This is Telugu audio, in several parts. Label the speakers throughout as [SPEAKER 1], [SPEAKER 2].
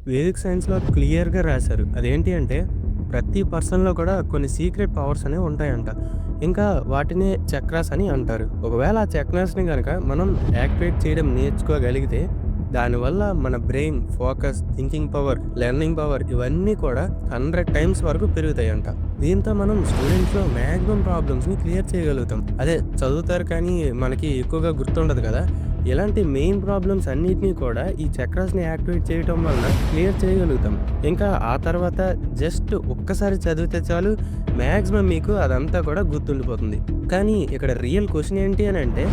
[SPEAKER 1] వేదిక్ సైన్స్‌లో క్లియర్‌గా రాశారు. అదేంటి అంటే, ప్రతి పర్సన్‌లో కూడా కొన్ని సీక్రెట్ పవర్స్ అనేవి ఉంటాయంట. ఇంకా వాటినే చక్రాస్ అని అంటారు. ఒకవేళ ఆ చక్రాస్‌ని గనక మనం యాక్టివేట్ చేయడం నేర్చుకోగలిగితే, దానివల్ల మన brain, focus, thinking power, learning power ఇవన్నీ కూడా 100 టైమ్స్ వరకు పెరుగుతాయంట. దీంతో మనం స్టూడెంట్స్‌లో మాక్సిమం ప్రాబ్లమ్స్‌ని క్లియర్ చేయగలుగుతాం. అదే చదువుతారు కానీ మనకి ఎక్కువగా గుర్తుండదు కదా! ఇలాంటి మెయిన్ ప్రాబ్లమ్స్ అన్నిటిని కూడా ఈ చక్రాస్‌ని యాక్టివేట్ చేయటం వలన క్లియర్ చేయగలుగుతాం. ఇంకా ఆ తర్వాత జస్ట్ ఒక్కసారి చదివితే చాలు మాక్సిమం మీకు అదంతా కూడా గుర్తుండిపోతుంది. కానీ ఇక్కడ రియల్ క్వెషన్ ఏంటి అనంటే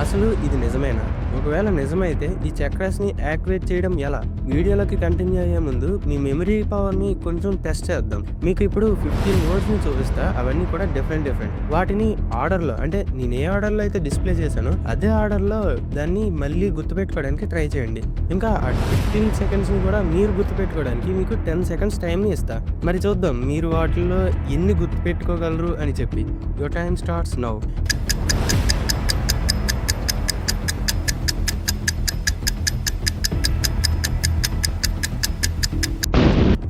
[SPEAKER 1] అసలు ఇది నిజమేనా? ఒకవేళ నిజమైతే ఈ చక్రాస్‌ని యాక్టివేట్ చేయడం ఎలా? వీడియోలోకి కంటిన్యూ అయ్యే ముందు మీ మెమరీ పవర్‌ని కొంచెం టెస్ట్ చేద్దాం. మీకు ఇప్పుడు 15 వర్డ్స్‌ని చూపిస్తా. అవన్నీ కూడా డిఫరెంట్. వాటిని ఆర్డర్‌లో అంటే నేను ఏ ఆర్డర్‌లో అయితే డిస్‌ప్లే చేశానో అదే ఆర్డర్‌లో దాన్ని మళ్ళీ గుర్తుపెట్టుకోవడానికి ట్రై చేయండి. ఇంకా ఆ 15 సెకండ్స్‌ని కూడా మీరు గుర్తుపెట్టుకోవడానికి మీకు 10 సెకండ్స్ టైమ్‌ని ఇస్తా. మరి చూద్దాం మీరు వాటిల్లో ఎన్ని గుర్తుపెట్టుకోగలరు అని చెప్పి. Your time starts now.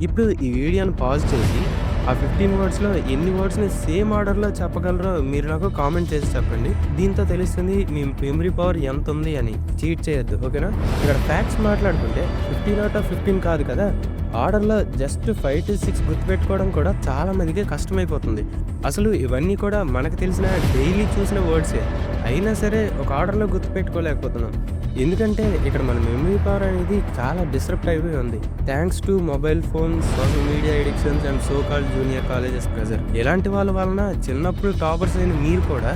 [SPEAKER 1] ఇప్పుడు ఈ వీడియోని పాజ్ చేసి ఆ 15 వర్డ్స్‌లో ఎన్ని వర్డ్స్‌ని సేమ్ ఆర్డర్‌లో చెప్పగలరో మీరు నాకు కామెంట్ చేసి చెప్పండి. దీంతో తెలుస్తుంది మీ మెమరీ పవర్ ఎంతుంది అని. చీట్ చేయొద్దు. ఓకేనా? ఇక్కడ ఫ్యాక్ట్స్ మాట్లాడుకుంటే 15 ఔట్ ఆఫ్ 15 కాదు కదా! ఆర్డర్‌లో జస్ట్ 5-6 గుర్తుపెట్టుకోవడం కూడా చాలా మందికి కష్టమైపోతుంది. అసలు ఇవన్నీ కూడా మనకు తెలిసిన డైలీ చూసిన వర్డ్సే. అయినా సరే ఒక ఆర్డర్‌లో గుర్తుపెట్టుకోలేకపోతున్నాం. ఎందుకంటే ఇక్కడ మన మెమరీ పవర్ అనేది చాలా డిస్టర్బ్ అయిపోయి ఉంది. Thanks to mobile phones, social media addictions and so called junior colleges pressure. ఇలాంటి వాళ్ళ వలన చిన్నప్పుడు టాపర్స్ అయిన మీరు కూడా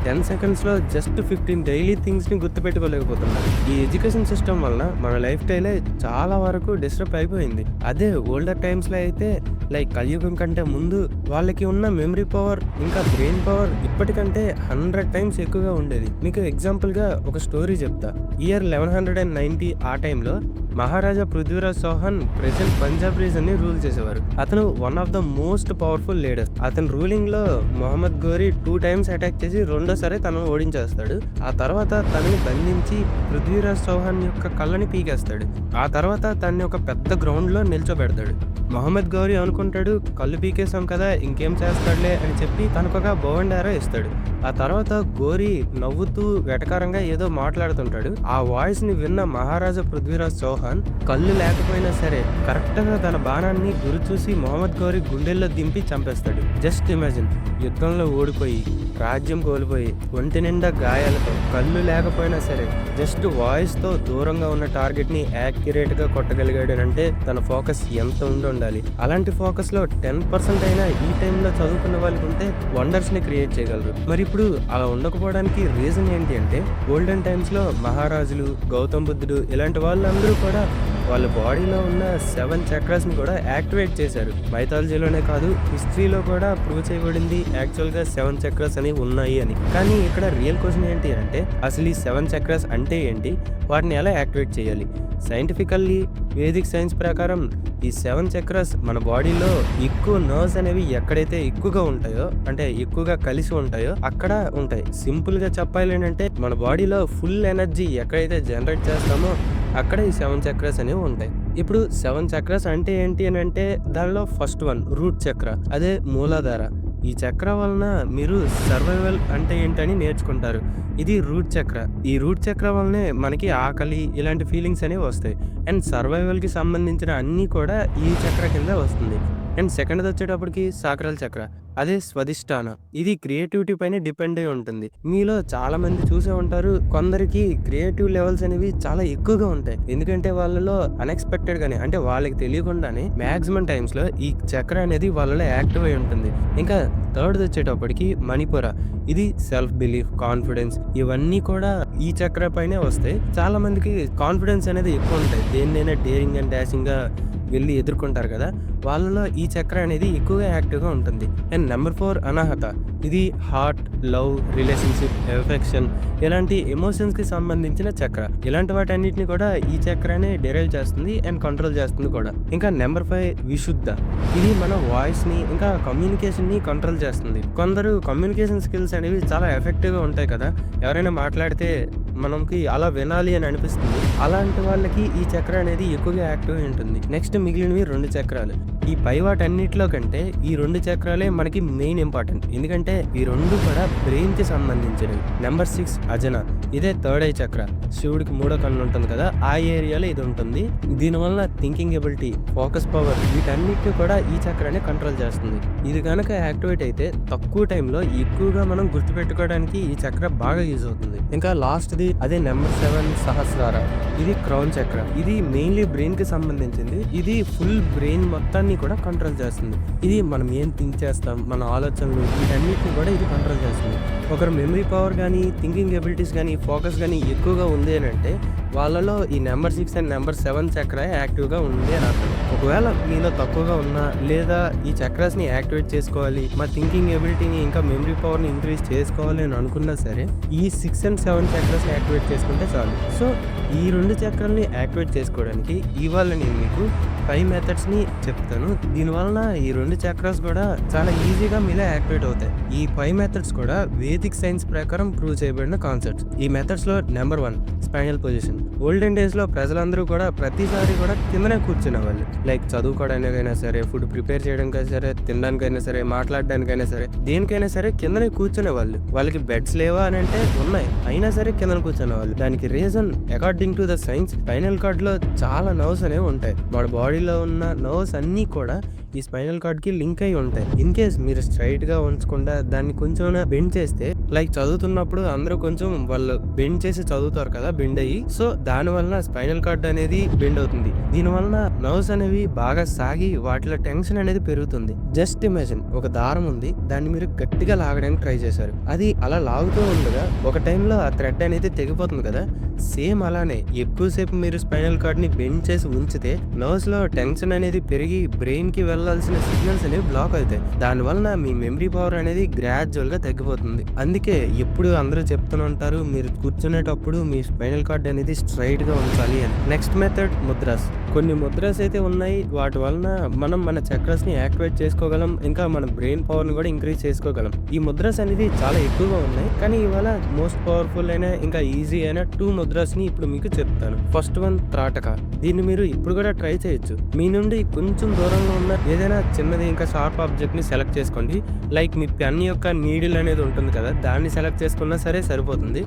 [SPEAKER 1] 10 సెకండ్స్‌లో జస్ట్ 15 డైలీ థింగ్స్‌ని గుర్తుపెట్టుకోలేకపోతున్నారు. ఈ ఎడ్యుకేషన్ సిస్టమ్ వలన మన లైఫ్ స్టైలే చాలా వరకు డిస్టర్బ్ అయిపోయింది. అదే ఓల్డర్ టైమ్స్‌లో అయితే లైక్ కలియుగం కంటే ముందు వాళ్ళకి ఉన్న మెమరీ పవర్ ఇంకా బ్రెయిన్ పవర్ ఇప్పటికంటే 100 టైమ్స్ ఎక్కువగా ఉండేది. మీకు ఎగ్జాంపుల్‌గా ఒక స్టోరీ చెప్తా. ఇయర్ 1190 ఆ టైంలో మహారాజా పృథ్వీరాజ్ చౌహాన్ ప్రెజెంట్ పంజాబ్ రీజన్ని రూల్ చేసేవారు. అతను one of the most powerful leader. అతని రూలింగ్‌లో మొహమ్మద్ ఘోరీ 2 టైమ్స్ అటాక్ చేసి రెండోసారి తనను ఓడించేస్తాడు. ఆ తర్వాత తనని బంధించి పృథ్వీరాజ్ చౌహాన్ యొక్క కళ్ళని పీకేస్తాడు. ఆ తర్వాత తనని ఒక పెద్ద గ్రౌండ్‌లో నిల్చోబెడతాడు. మొహమ్మద్ ఘోరీ అనుకుంటాడు కళ్ళు పీకేసాం కదా ఇంకేం చేస్తాడులే అని చెప్పి తనకొక బోవెండారో ఇస్తాడు. ఆ తర్వాత ఘోరీ నవ్వుతూ వెటకారంగా ఏదో మాట్లాడుతుంటాడు. ఆ వాయిస్ ని విన్న మహారాజా పృథ్వీరాజ్ చౌహాన్ కళ్ళు లేకపోయినా సరే కరెక్ట్గా తన బాణాన్ని గురి చూసి మొహమ్మద్ ఘోరీ గుండెల్లో దింపి చంపేస్తాడు. జస్ట్ ఇమాజిన్, యుద్ధంలో ఓడిపోయి రాజ్యం కోల్పోయి ఒంటి నిండా గాయాలతో కళ్ళు లేకపోయినా సరే జస్ట్ వాయిస్ తో దూరంగా ఉన్న టార్గెట్ ని యాక్యురేట్ గా కొట్టగలిగాడు అంటే తన ఫోకస్ ఎంత ఉండాలి. అలాంటి ఫోకస్ లో 10% అయినా ఈ టైంలో చదువుకున్న వాళ్ళకి ఉంటే వండర్స్ ని క్రియేట్ చేయగలరు. మరి ఇప్పుడు అలా ఉండకపోవడానికి రీజన్ ఏంటి అంటే గోల్డెన్ టైమ్స్ లో మహారాజులు, గౌతమ్ బుద్ధుడు ఇలాంటి వాళ్ళందరూ కూడా వాళ్ళ బాడీలో ఉన్న 7 చక్రాస్ ని కూడా యాక్టివేట్ చేశారు. మైథాలజీలోనే కాదు హిస్టరీలో కూడా ప్రూవ్ చేయబడింది యాక్చువల్గా 7 చక్రాస్ అని ఉన్నాయి అని. కానీ ఇక్కడ రియల్ క్వశ్చన్ ఏంటి అంటే అసలు ఈ 7 చక్రాస్ అంటే ఏంటి, వాటిని ఎలా యాక్టివేట్ చేయాలి? సైంటిఫికల్లీ వేదిక్ సైన్స్ ప్రకారం ఈ 7 చక్రాస్ మన బాడీలో ఎక్కువ నర్వ్స్ అనేవి ఎక్కడైతే ఎక్కువగా ఉంటాయో అంటే ఎక్కువగా కలిసి ఉంటాయో అక్కడ ఉంటాయి. సింపుల్ గా చెప్పాలి అంటే మన బాడీలో ఫుల్ ఎనర్జీ ఎక్కడైతే జనరేట్ చేస్తామో అక్కడ ఈ 7 చక్రాస్ అనేవి ఉంటాయి. ఇప్పుడు 7 చక్రాస్ అంటే ఏంటి అని అంటే దానిలో ఫస్ట్ వన్ రూట్ చక్ర, అదే మూలాధార. ఈ చక్ర వలన మీరు సర్వైవల్ అంటే ఏంటని నేర్చుకుంటారు. ఇది రూట్ చక్ర. ఈ రూట్ చక్ర వల్లనే మనకి ఆకలి ఇలాంటి ఫీలింగ్స్ అనేవి వస్తాయి. అండ్ సర్వైవల్కి సంబంధించిన అన్నీ కూడా ఈ చక్ర కింద వస్తుంది. అండ్ సెకండ్ది వచ్చేటప్పటికి సాక్రల్ చక్ర, అదే స్వధిష్టాన. ఇది క్రియేటివిటీ పైన డిపెండ్ అయి ఉంటుంది. మీలో చాలా మంది చూసే ఉంటారు కొందరికి క్రియేటివ్ లెవెల్స్ అనేవి చాలా ఎక్కువగా ఉంటాయి. ఎందుకంటే వాళ్ళలో అన్ఎక్స్పెక్టెడ్ గానే అంటే వాళ్ళకి తెలియకుండానే మాక్సిమం టైమ్స్ లో ఈ చక్ర అనేది వాళ్ళలో యాక్టివ్ అయి ఉంటుంది. ఇంకా థర్డ్ వచ్చేటప్పటికి మణిపుర. ఇది సెల్ఫ్ బిలీఫ్, కాన్ఫిడెన్స్ ఇవన్నీ కూడా ఈ చక్ర పైనే వస్తాయి. చాలా మందికి కాన్ఫిడెన్స్ అనేది ఎక్కువ ఉంటాయి. దేన్నైనా డేరింగ్ అండ్ డాషింగ్ గా వెళ్ళి ఎదుర్కొంటారు కదా, వాళ్ళలో ఈ చక్ర అనేది ఎక్కువగా యాక్టివ్గా ఉంటుంది. అండ్ నెంబర్ 4 అనాహత. ఇది హార్ట్, లవ్, రిలేషన్షిప్, ఎఫెక్షన్ ఇలాంటి ఎమోషన్స్కి సంబంధించిన చక్ర. ఇలాంటి వాటన్నిటిని కూడా ఈ చక్రనే డిరైవ్ చేస్తుంది అండ్ కంట్రోల్ చేస్తుంది కూడా. ఇంకా నెంబర్ 5 విశుద్ధ. ఇది మన వాయిస్ని ఇంకా కమ్యూనికేషన్ని కంట్రోల్ చేస్తుంది. కొందరు కమ్యూనికేషన్ స్కిల్స్ అనేవి చాలా ఎఫెక్టివ్గా ఉంటాయి కదా, ఎవరైనా మాట్లాడితే మనకి అలా వినాలి అని అనిపిస్తుంది. అలాంటి వాళ్ళకి ఈ చక్ర అనేది ఎక్కువగా యాక్టివ్ ఉంటుంది. నెక్స్ట్ మిగిలినవి 2 చక్రాలు. ఈ పై వాటన్నిటిలో కంటే ఈ 2 చక్రాలే మనకి మెయిన్ ఇంపార్టెంట్. ఎందుకంటే ఈ 2 కూడా బ్రెయిన్కి సంబంధించినవి. నెంబర్ 6 అజన. ఇదే థర్డ్ ఐ చక్ర. శివుడికి 3వ కన్ను ఉంటుంది కదా, ఆ ఏరియాలో ఇది ఉంటుంది. దీనివల్ల థింకింగ్ ఎబిలిటీ, ఫోకస్ పవర్ వీటన్నిటిని కూడా ఈ చక్రాన్ని కంట్రోల్ చేస్తుంది. ఇది కనుక యాక్టివేట్ అయితే తక్కువ టైంలో ఎక్కువగా మనం గుర్తుపెట్టుకోవడానికి ఈ చక్ర బాగా యూజ్ అవుతుంది. ఇంకా లాస్ట్ది అదే నెంబర్ 7 సహస్రార. ఇది క్రౌన్ చక్ర. ఇది మెయిన్లీ బ్రెయిన్ కి సంబంధించింది. ఇది ఫుల్ బ్రెయిన్ మొత్తాన్ని కూడా కంట్రోల్ చేస్తుంది. ఇది మనం ఏం థింక్ చేస్తాం, మన ఆలోచనలు వీటన్నిటిని కూడా ఇది కంట్రోల్ చేస్తుంది. ఒకరు మెమరీ పవర్ కానీ, థింకింగ్ ఎబిలిటీస్ కానీ, ఫోకస్ కానీ ఎక్కువగా ఉంది అని అంటే వాళ్ళలో ఈ నెంబర్ 6 అండ్ నెంబర్ 7 చక్ర యాక్టివ్గా ఉంది అని అర్థం. ఒకవేళ మీలో తక్కువగా ఉన్నా లేదా ఈ చక్రాస్ని యాక్టివేట్ చేసుకోవాలి, మా థింకింగ్ ఎబిలిటీని ఇంకా మెమరీ పవర్ని ఇంక్రీజ్ చేసుకోవాలి అని అనుకున్నా సరే ఈ 6 అండ్ 7 చక్రాస్ని యాక్టివేట్ చేసుకుంటే చాలు. సో ఈ 2 చక్రాలని యాక్టివేట్ చేసుకోవడానికి ఇవాళ నేను మీకు 5 మెథడ్స్ని చెప్తాను. దీనివలన ఈ 2 చక్రాస్ కూడా చాలా ఈజీగా మీలో యాక్టివేట్ అవుతాయి. ఈ 5 మెథడ్స్ కూడా వేదిక్ సైన్స్ ప్రకారం ప్రూవ్ చేయబడిన కాన్సెప్ట్స్. ఈ మెథడ్స్లో నెంబర్ 1 స్పైనల్ పొజిషన్. ఓల్డెన్ డేస్లో ప్రజలందరూ కూడా ప్రతిసారి కూడా కిందనే కూర్చునేవాళ్ళు. లైక్ చదువుకోవడానికైనా సరే, ఫుడ్ ప్రిపేర్ చేయడానికైనా సరే, తినడానికైనా సరే, మాట్లాడడానికైనా సరే, దేనికైనా సరే కిందనే కూర్చునేవాళ్ళు. వాళ్ళకి బెడ్స్ లేవా అని అంటే ఉన్నాయి, అయినా సరే కింద కూర్చునేవాళ్ళు. దానికి reason according to the science spinal కార్డ్లో చాలా నర్వ్స్ అనేవి ఉంటాయి. మన బాడీలో ఉన్న నర్వ్స్ అన్నీ కూడా ఈ స్పైనల్ కార్డ్కి లింక్ అయి ఉంటాయి. ఇన్ కేస్ మీరు స్ట్రైట్గా ఉంచకుండా దాన్ని కొంచెం బెండ్ చేస్తే, లైక్ చదువుతున్నప్పుడు అందరూ కొంచెం వాళ్ళు బెండ్ చేసి చదువుతారు కదా, బెండ్ అయ్యి, సో దాని వలన స్పైనల్ కార్డ్ అనేది బెండ్ అవుతుంది. దీని వలన నర్వ్స్ అనేవి బాగా సాగి వాటిలో టెన్షన్ అనేది పెరుగుతుంది. జస్ట్ ఇమాజిన్, ఒక దారం ఉంది, దాన్ని మీరు గట్టిగా లాగడానికి ట్రై చేశారు. అది అలా లాగుతూ ఉండగా ఒక టైంలో ఆ థ్రెడ్ అనేది తెగిపోతుంది కదా, సేమ్ అలానే ఎక్కువసేపు మీరు స్పైనల్ కార్డ్ ని బెండ్ చేసి ఉంచితే నర్వ్స్ లో టెన్షన్ అనేది పెరిగి బ్రెయిన్ కి వెళ్లాల్సిన సిగ్నల్స్ అనేవి బ్లాక్ అవుతాయి. దాని వలన మీ మెమరీ పవర్ అనేది గ్రాడ్యువల్ గా తగ్గిపోతుంది. అందుకే ఎప్పుడు అందరూ చెప్తూనే ఉంటారు, మీరు కూర్చునేటప్పుడు మీ స్పైనల్ కార్డ్ అనేది స్ట్రైట్ గా ఉంచాలి అని. Next method mudras. కొన్ని ముద్రాస్ అయితే ఉన్నాయి, వాటి వలన మనం మన చక్రాస్ ని యాక్టివేట్ చేసుకోగలం, ఇంకా మన బ్రెయిన్ పవర్ ని కూడా ఇంక్రీజ్ చేసుకోగలం. ఈ ముద్రాస్ అనేది చాలా ఎక్కువగా ఉన్నాయి, కానీ ఇవాళ మోస్ట్ పవర్ఫుల్ అయిన ఇంకా ఈజీ అయిన 2 ముద్రాస్ ని ఇప్పుడు మీకు చెప్తాను. ఫస్ట్ వన్ త్రాటక. దీన్ని మీరు ఇప్పుడు కూడా ట్రై చేయొచ్చు. మీ నుండి కొంచెం దూరంలో ఉన్న ఏదైనా చిన్నది ఇంకా షార్ప్ ఆబ్జెక్ట్ ని సెలెక్ట్ చేసుకోండి. లైక్ మీ పెన్ యొక్క నీడిల్ అనేది ఉంటుంది కదా, దాన్ని సెలెక్ట్ చేసుకున్నా సరే సరిపోతుంది.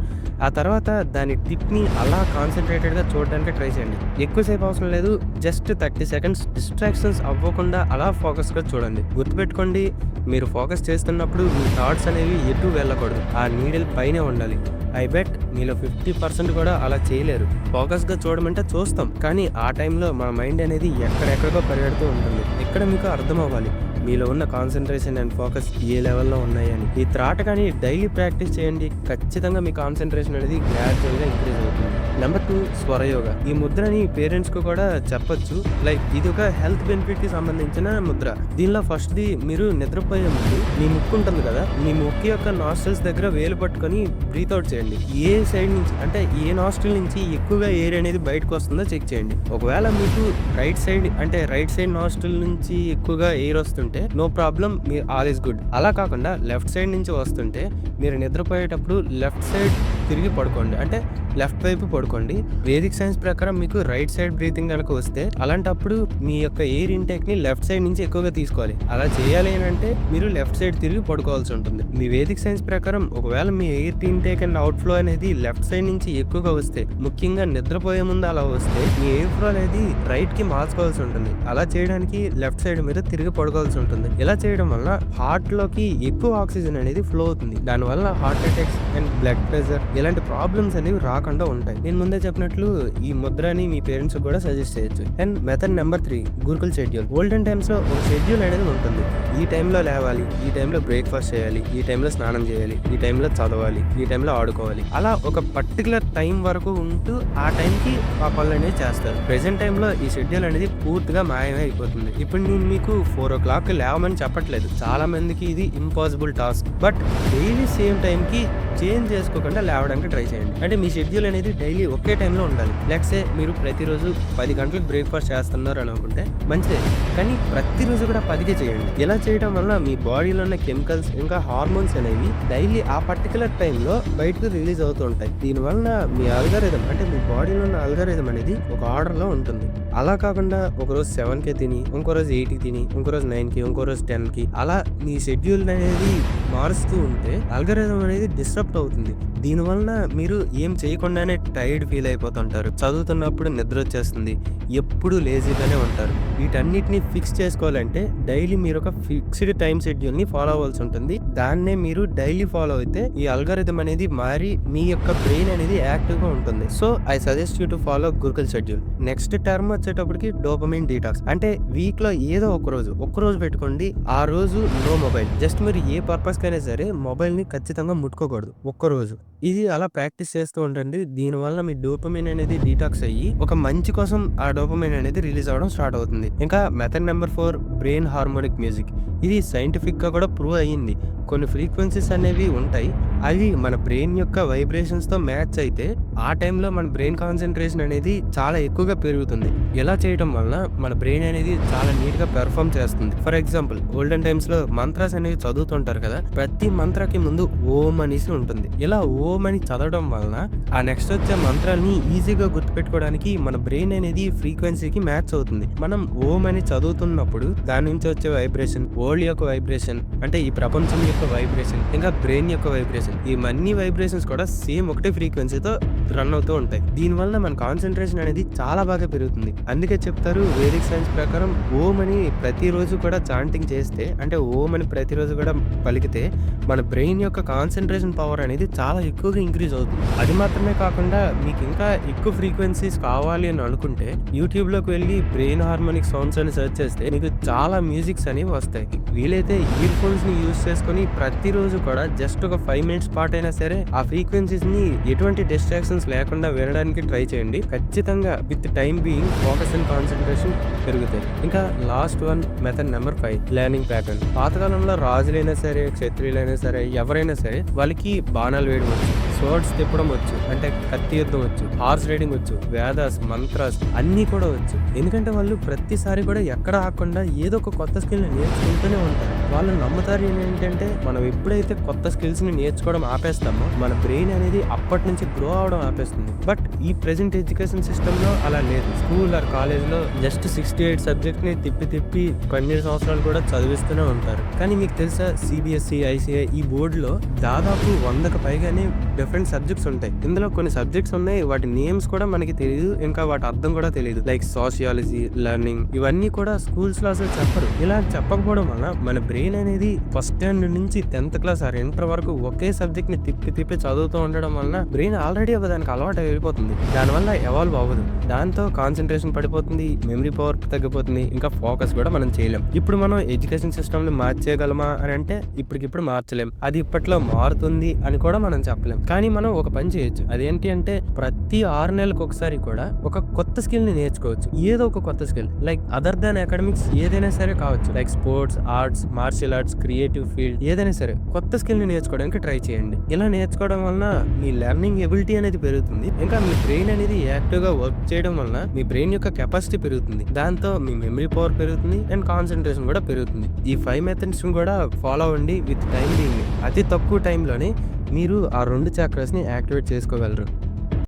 [SPEAKER 1] ఆ తర్వాత దాని టిప్ ని అలా కాన్సన్ట్రేటెడ్ గా చూడడానికి ట్రై చేయండి. ఎక్కువసేపు అవసరం లేదు, జస్ట్ 30 సెకండ్స్ డిస్ట్రాక్షన్స్ అవ్వకుండా అలా ఫోకస్ గా చూడండి. గుర్తుపెట్టుకోండి, మీరు ఫోకస్ చేస్తున్నప్పుడు మీ థాట్స్ అనేవి ఎటు వెళ్ళకూడదు, ఆ నీడిల్ పైనే ఉండాలి. ఐ బెట్ మీలో 50% కూడా అలా చేయలేరు. ఫోకస్గా చూడమంటే చూస్తాం, కానీ ఆ టైంలో మన మైండ్ అనేది ఎక్కడెక్కడికో పరిగెడుతూ ఉంటుంది. ఇక్కడ మీకు అర్థం అవ్వాలి మీలో ఉన్న కాన్సన్ట్రేషన్ అండ్ ఫోకస్ ఏ లెవెల్లో ఉన్నాయని. ఈ త్రాటకాన్ని డైలీ ప్రాక్టీస్ చేయండి, ఖచ్చితంగా మీ కాన్సన్ట్రేషన్ అనేది గ్రాడ్యువల్గా ఇంక్రీజ్ అవుతుంది. నెంబర్ 2 స్వరయోగ. ఈ ముద్రని పేరెంట్స్ కు కూడా చెప్పొచ్చు. లైక్ ఇది ఒక హెల్త్ బెనిఫిట్ కి సంబంధించిన ముద్ర. దీనిలో ఫస్ట్ ది మీరు నిద్రపోయే ముందు మీ ముక్కు ఉంటుంది కదా, మీ ముక్కు యొక్క నాస్ట్రిల్స్ దగ్గర వేలు పట్టుకొని బ్రీత్ అవుట్ చేయండి. ఏ సైడ్ నుంచి అంటే ఏ నాస్ట్రిల్ నుంచి ఎక్కువగా ఎయిర్ అనేది బయటకు వస్తుందో చెక్ చేయండి. ఒకవేళ మీకు రైట్ సైడ్ నాస్ట్రిల్ నుంచి ఎక్కువగా ఎయిర్ వస్తుంటే నో ప్రాబ్లం, మీరు ఆల్ ఇస్ గుడ్. అలా కాకుండా లెఫ్ట్ సైడ్ నుంచి వస్తుంటే మీరు నిద్రపోయేటప్పుడు లెఫ్ట్ సైడ్ తిరిగి పడుకోండి, అంటే లెఫ్ట్ వైపు పడుకోండి. వేదిక్ సైన్స్ ప్రకారం మీకు రైట్ సైడ్ బ్రీతింగ్ కనుక వస్తే అలాంటప్పుడు మీ యొక్క ఎయిర్ ఇంటేక్ ని లెఫ్ట్ సైడ్ నుంచి ఎక్కువగా తీసుకోవాలి. అలా చేయాలి అంటే మీరు లెఫ్ట్ సైడ్ తిరిగి పడుకోవాల్సి ఉంటుంది. మీ వేదిక్ సైన్స్ ప్రకారం ఒకవేళ మీ air intake and outflow అనేది లెఫ్ట్ సైడ్ నుంచి ఎక్కువగా వస్తే, ముఖ్యంగా నిద్రపోయే ముందు అలా వస్తే మీ ఎయిర్ ఫ్లో అనేది రైట్ కి మార్చుకోవాల్సి ఉంటుంది. అలా చేయడానికి లెఫ్ట్ సైడ్ మీద తిరిగి పడుకోవాల్సి ఉంటుంది. ఇలా చేయడం వల్ల హార్ట్ లోకి ఎక్కువ ఆక్సిజన్ అనేది ఫ్లో అవుతుంది. దానివల్ల heart attacks and blood pressure ఇలాంటి ప్రాబ్లమ్స్ అనేవి రాకుండా ఉంటాయి. నేను ముందే చెప్పినట్లు ఈ ముద్రని మీ పేరెంట్స్ కూడా సజెస్ట్ చేయొచ్చు. And method number 3 Gurukul schedule. Olden times లో ఒక షెడ్యూల్ అనేది ఉంటుంది. ఈ టైంలో లేవాలి, ఈ టైంలో బ్రేక్ఫాస్ట్ చేయాలి, ఈ టైంలో స్నానం చేయాలి, ఈ టైంలో చదవాలి, ఈ టైంలో ఆడుకోవాలి. అలా ఒక పర్టికులర్ టైం వరకు ఉంటూ ఆ టైంకి ఆ పనులు అనేది చేస్తారు. ప్రెసెంట్ టైంలో ఈ షెడ్యూల్ అనేది పూర్తిగా మాయమే అయిపోతుంది. ఇప్పుడు నేను మీకు 4 o'clock లేవమని చెప్పట్లేదు, చాలా మందికి ఇది impossible task. But daily same టైంకి చేంజ్ చేసుకోకుండా లేవడానికి ట్రై చేయండి. అంటే మీ షెడ్యూల్ అనేది డైలీ ఒకే టైంలో ఉండాలి. లెట్సే మీరు ప్రతిరోజు 10 గంటలకు బ్రేక్ఫాస్ట్ చేస్తున్నారు అని అనుకుంటే మంచిదే, కానీ ప్రతిరోజు కూడా 10కే చేయండి. ఇలా చేయడం వల్ల మీ బాడీలో ఉన్న కెమికల్స్ ఇంకా హార్మోన్స్ అనేవి డైలీ ఆ పర్టికులర్ టైంలో బయటకు రిలీజ్ అవుతూ ఉంటాయి. దీనివల్ల మీ అల్గారిథం అంటే మీ బాడీలో ఉన్న అల్గారిథం అనేది ఒక ఆర్డర్లో ఉంటుంది. అలా కాకుండా ఒకరోజు 7కే తిని, ఇంకో రోజు 8కి తిని, ఇంకో రోజు 9కి, ఇంకో రోజు 10కి అలా మీ షెడ్యూల్ అనేది మారుస్తూ ఉంటే అల్గారిథం అనేది డిస్టర్బ్ అవుతుంది. దీనివలన మీరు ఏం చేయకుండానే టైర్డ్ ఫీల్ అయిపోతుంటారు. చదువుతున్నప్పుడు నిద్ర వచ్చేస్తుంది, ఎప్పుడు లేజీగానే ఉంటారు. వీటన్నిటిని ఫిక్స్ చేసుకోవాలంటే డైలీ మీరు ఒక ఫిక్స్డ్ టైం షెడ్యూల్ ని ఫాలో అవ్వాల్సి ఉంటుంది. దాన్నే మీరు డైలీ ఫాలో అయితే ఈ అల్గారిథం అనేది మారి మీ యొక్క బ్రెయిన్ అనేది యాక్టివ్ గా ఉంటుంది. So I suggest you to follow Gurukul schedule. Next term వచ్చేటప్పటికి డోపమైన్ డీటాక్స్. అంటే వీక్ లో ఏదో ఒక్క రోజు పెట్టుకోండి. ఆ రోజు నో మొబైల్. జస్ట్ మీరు ఏ పర్పస్ కైనా సరే మొబైల్ ని ఖచ్చితంగా ముట్టుకోకూడదు ఒక్కరోజు. ఇది అలా ప్రాక్టీస్ చేస్తూ ఉండండి. దీనివల్ల మీ డోపమైన్ అనేది డీటాక్స్ అయ్యి ఒక మంచి కోసం ఆ డోపమైన్ అనేది రిలీజ్ అవ్వడం స్టార్ట్ అవుతుంది. ఇంకా method number 4 brain harmonic music. ఇది సైంటిఫిక్ గా కూడా ప్రూవ్ అయ్యింది. కొన్ని ఫ్రీక్వెన్సీస్ అనేవి ఉంటాయి, అవి మన బ్రెయిన్ యొక్క వైబ్రేషన్స్ తో మ్యాచ్ అయితే ఆ టైంలో మన బ్రెయిన్ కాన్సన్ట్రేషన్ అనేది చాలా ఎక్కువగా పెరుగుతుంది. ఇలా చేయడం వల్ల మన బ్రెయిన్ అనేది చాలా నీట్ గా పెర్ఫార్మ్ చేస్తుంది. ఫర్ ఎగ్జాంపుల్ ఓల్డెన్ టైమ్స్ లో మంత్రాస్ అనేవి చదువుతుంటారు కదా, ప్రతి మంత్రాకి ముందు ఓం అనేసి ఉంటుంది. ఇలా ఓం అని చదవడం వలన ఆ నెక్స్ట్ వచ్చే మంత్రాన్ని ఈజీగా గుర్తుపెట్టుకోవడానికి మన బ్రెయిన్ అనేది ఫ్రీక్వెన్సీకి మ్యాచ్ అవుతుంది. మనం ఓం అని చదువుతున్నప్పుడు దాని నుంచి వచ్చే వైబ్రేషన్, వరల్డ్ యొక్క వైబ్రేషన్ అంటే ఈ ప్రపంచం యొక్క వైబ్రేషన్, ఇంకా బ్రెయిన్ యొక్క వైబ్రేషన్, ఈ అన్ని వైబ్రేషన్స్ కూడా సేమ్ ఒకటే ఫ్రీక్వెన్సీతో రన్ అవుతూ ఉంటాయి. దీనివల్ల మన కాన్సన్ట్రేషన్ అనేది చాలా బాగా పెరుగుతుంది. అందుకే చెప్తారు వేదిక్ సైన్స్ ప్రకారం ఓం అని ప్రతిరోజు కూడా చాంటింగ్ చేస్తే, అంటే ఓం అని ప్రతిరోజు కూడా పలికితే మన బ్రెయిన్ యొక్క కాన్సన్ట్రేషన్ పవర్ అనేది చాలా ఎక్కువగా ఇంక్రీజ్ అవుతుంది. అది మాత్రమే కాకుండా మీకు ఇంకా ఎక్కువ ఫ్రీక్వెన్సీస్ కావాలి అని అనుకుంటే యూట్యూబ్ లోకి వెళ్ళి బ్రెయిన్ హార్మోనిక్ సౌండ్స్ అని సెర్చ్ చేస్తే మీకు చాలా మ్యూజిక్స్ అనేవి వస్తాయి. వీలైతే ఇయర్ ఫోన్స్ ని యూజ్ చేసుకుని ప్రతిరోజు కూడా జస్ట్ ఒక 5 minutes పాటు అయినా సరే ఆ ఫ్రీక్వెన్సీస్ ని ఎటువంటి డిస్ట్రాక్షన్స్ లేకుండా వినడానికి ట్రై చేయండి. ఖచ్చితంగా with time being focus and concentration పెరుగుతాయి. ఇంకా last one method number 5 learning pattern. పాతకాలంలో రాజులైనా సరే, క్షత్రియులైనా సరే, ఎవరైనా సరే వాళ్ళకి బాణాలు వేయడం వచ్చు, స్వర్డ్స్ తిప్పడం వచ్చు, అంటే కత్తి యుద్ధం వచ్చు, హార్స్ రైడింగ్ వచ్చు, వేదాస్, మంత్రాస్ అన్ని కూడా వచ్చు. ఎందుకంటే వాళ్ళు ప్రతిసారి కూడా ఎక్కడ ఆకుండా ఏదో ఒక కొత్త స్కిల్ ని నేర్చుకుంటూనే ఉంటారు. వాళ్ళు నమ్ముతారు ఏంటంటే మనం ఎప్పుడైతే కొత్త స్కిల్స్ ని నేర్చుకోవడం ఆపేస్తామో మన బ్రెయిన్ అనేది అప్పటి నుంచి గ్రో అవడం ఆపేస్తుంది. బట్ ఈ ప్రెసెంట్ ఎడ్యుకేషన్ సిస్టమ్ లో అలా లేదు. స్కూల్ ఆర్ కాలేజ్ లో జస్ట్ 68 సబ్జెక్ట్ ని తిప్పి కొన్ని సంవత్సరాలు కూడా చదివిస్తూనే ఉంటారు. కానీ మీకు తెలుసా సిబిఎస్ఈ, ఐసిఐ ఈ బోర్డు లో దాదాపు 100కు పైగానే డిఫరెంట్ సబ్జెక్ట్స్ ఉంటాయి. ఇందులో కొన్ని సబ్జెక్ట్స్ ఉన్నాయి, వాటి నేమ్స్ కూడా మనకి తెలియదు, ఇంకా వాటి అర్థం కూడా తెలియదు. లైక్ సోషియాలజీ, లెర్నింగ్, ఇవన్నీ కూడా స్కూల్స్ లో అసలు చెప్పరు. ఇలా చెప్పకపోవడం వల్ల మన బ్రెయిన్ అనేది ఫస్ట్ స్టాండర్డ్ నుంచి 10th క్లాస్ ఆర్ ఇంటర్ వరకు ఒకే సబ్జెక్ట్ ని తిప్పి చదువుతూ ఉండడం వలన బ్రెయిన్ ఆల్రెడీ దానికి అలవాటు అయిపోతుంది. దానివల్ల ఎవాల్వ్ అవ్వదు. దాంతో కాన్సన్ట్రేషన్ పడిపోతుంది, మెమరీ పవర్ తగ్గిపోతుంది, ఇంకా ఫోకస్ కూడా మనం చేయలేం. ఇప్పుడు మనం ఎడ్యుకేషన్ సిస్టమ్ ని మార్చేయగలమా అని అంటే ఇప్పటికిప్పుడు మార్చలేం. అది ఇప్పట్లో మారుతుంది అని కూడా మనం చెప్పలేం. కానీ మనం ఒక పని చేయొచ్చు. అదేంటి అంటే ప్రతి 6 నెలలకు ఒకసారి కూడా ఒక కొత్త స్కిల్ ని నేర్చుకోవచ్చు. ఏదో ఒక కొత్త skill, like other than academics ఏదైనా సరే కావచ్చు. Like sports, arts, martial arts, creative field ఏదైనా సరే కొత్త స్కిల్ ని నేర్చుకోవడానికి ట్రై చేయండి. ఇలా నేర్చుకోవడం వలన మీ లెర్నింగ్ ఎబిలిటీ అనేది పెరుగుతుంది. ఇంకా మీ బ్రెయిన్ అనేది యాక్టివ్ గా వర్క్ చేయడం వలన మీ బ్రెయిన్ యొక్క కెపాసిటీ పెరుగుతుంది. దాంతో మీ మెమరీ పవర్ పెరుగుతుంది అండ్ కాన్సన్ట్రేషన్ కూడా పెరుగుతుంది. ఈ 5 మెథడ్స్ కూడా ఫాలో అవ్వండి. విత్ టైం బీయింగ్ అతి తక్కువ టైంలోనే మీరు ఆ 2 చక్రాస్ ని యాక్టివేట్ చేసుకోగలరు.